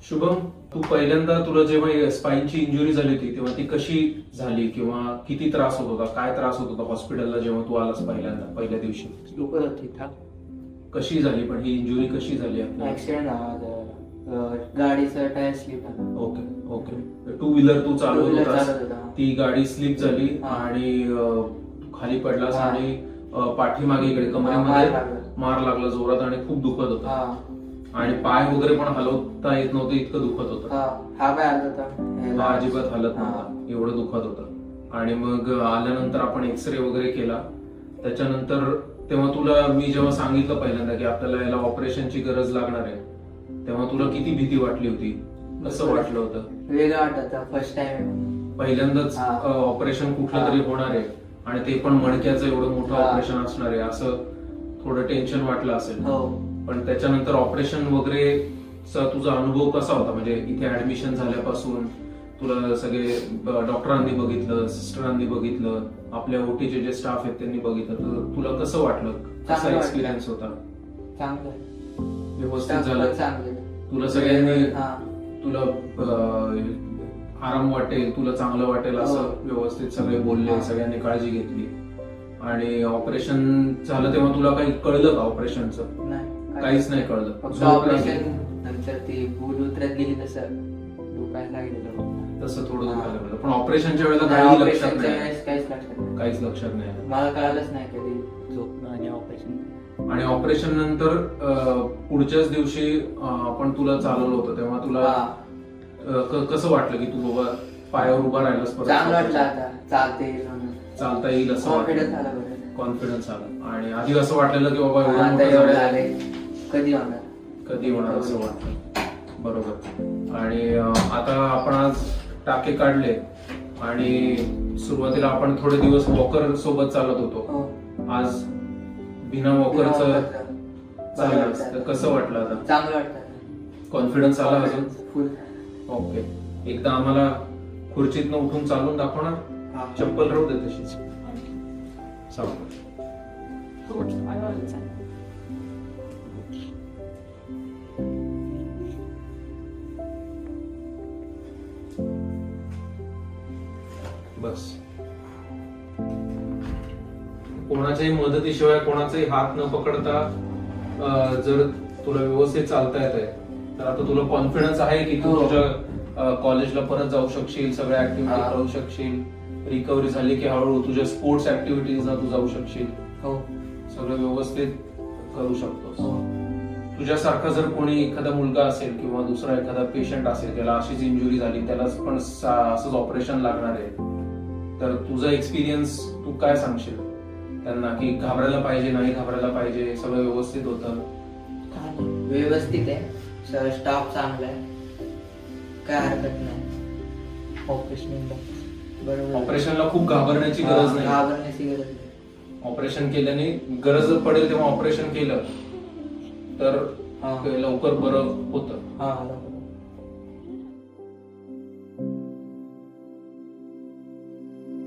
शुभम, तू पहिल्यांदा तुला जेव्हा स्पाईनची इंजुरी झाली होती तेव्हा ती कशी झाली किंवा किती त्रास होत होता, काय त्रास होत होता हॉस्पिटलला जेव्हा तू आलास पहिल्या दिवशी? दुखत होती ठाक. कशी झाली, पण ही इंजुरी कशी झाली आपल्याला? ऍक्सिडेंट झाला, गाडीचं टायर स्लिप झाला. Okay okay. टू व्हीलर तू चालवत Two-wheeler होतास, चालवत होता. ती गाडी स्लिप झाली हा. आणि खाली पडलास हा. आणि पाठीमागे इकडे मार कमरेमध्ये लागला. मार लागला जोरात आणि खूप दुखत होता हा आणि पाय वगैरे पण हलवता येत नव्हतं, इतकं दुखत होतं. हा पाय आला होता. हा अजिबात हालत हा. नव्हता, एवढं दुखत होतं. आणि मग आल्यानंतर आपण एक्सरे वगैरे केला. त्याच्यानंतर तेव्हा तुला मी जेव्हा सांगितलं पहिल्यांदा की आपल्याला याला ऑपरेशनची गरज लागणार आहे, तेव्हा तुला किती भीती वाटली होती, कसं वाटलं होतं? वेगळं वाटत होतं, फर्स्ट टाइम. पहिल्यांदाच हा. ऑपरेशन कुठलं हा. तरी होणार आहे आणि ते पण मणक्याचं एवढं मोठं हा. ऑपरेशन असणार आहे, असं थोडं टेन्शन वाटलं असेल. हो. पण त्याच्यानंतर ऑपरेशन वगैरे तुझा अनुभव कसा होता? म्हणजे इथे ऍडमिशन झाल्यापासून तुला सगळे डॉक्टरांनी बघितलं, सिस्टरांनी बघितलं, आपल्या ओटीचे जे स्टाफ आहेत त्यांनी बघितलं, तर तुला कसं वाटलं? कसा चांगलं एक्सपिरियन्स होता? चांगलं. व्यवस्थित झालं? चांगलं. तुला सगळ्यांनी हा. तुला आराम वाटेल, तुला चांगलं वाटेल असं हो. व्यवस्थित सगळे बोलले, हा. सगळ्यांनी काळजी घेतली. आणि ऑपरेशन झालं तेव्हा तुला काही कळलं का ऑपरेशनचं? नाही, काहीच नाही कळलं. फक्त झोप लागली. ऑपरेशन नंतर ती भूल उतरत गेली तसं दुखायला लागलेलं. तसं थोडं हा. दुखायला लागलं. पण ऑपरेशनच्या वेळेला नाही, काही लक्षात ऑपरेशनच्या नाही, वेळेस काहीच लक्षात नाही. काहीच लक्षात नाही. मला कळालंच नाही कधी झोपणं आणि ऑपरेशन. आणि ऑपरेशन नंतर पुढच्याच दिवशी आपण तुला चालवलं होतं, तेव्हा तुला कसं वाटलं की तू बाबा पायावर उभा राहिलास परत? चांगलं वाटलं आता चालते येईल म्हणून. चालता येईल असं कॉन्फिडन्स आला बरं. कॉन्फिडन्स आला. आणि आधी असं वाटलेलं की बाबा एवढं आता मोठं एवढं झालंय, आले कधी होणार. कधी होणार असं वाटतं. बरोबर. आणि आता आपण आज टाके काढले आणि सुरुवातीला आपण थोडे दिवस वॉकर सोबत चालत होतो. हो. आज बिना वॉकरचं चाललं, तर कसं वाटलं आता? चांगलं वाटतं. कॉन्फिडन्स आला अजून? फुल. ओके. एकदा आम्हाला खुर्चीतनं उठून चालून दाखवणार? हा. चप्पल राहू दे तशीच. चालेल. बस. कोणाच्याही मदतीशिवाय, कोणाचाही हात न पकडता जर तुला व्यवस्थित चालता येत आहे, तर आता तुला कॉन्फिडन्स आहे की तू हो. तुझ्या कॉलेजला परत जाऊ शकशील, सगळ्या ऍक्टिव्हिटी हा. करू शकशील, रिकव्हरी झाली की हळूहळू तुझ्या स्पोर्ट्स ऍक्टिव्हिटीजला तू जाऊ शकशील, हो. सगळं व्यवस्थित करू शकतोस. हो. तुझ्यासारखा जर कोणी एखादा मुलगा असेल किंवा दुसरा एखादा पेशंट असेल ज्याला अशीच इंजुरी झाली, त्याला पण असंच ऑपरेशन लागणार आहे, तर तुझा एक्सपिरियन्स तू काय सांगशील त्यांना की घाबरायला पाहिजे, नाही घाबरायला पाहिजे, सगळं व्यवस्थित होतं? व्यवस्थित आहे, स्टाफ चांगला आहे, काय हरकत नाही. ऑपरेशन बरोबर. ऑपरेशनला खूप घाबरण्याची गरज नाही. घाबरण्याची गरज नाही. ऑपरेशन केल्याने गरज पडेल तेव्हा ऑपरेशन केलं तर हा. लवकर बरं होतं. हा.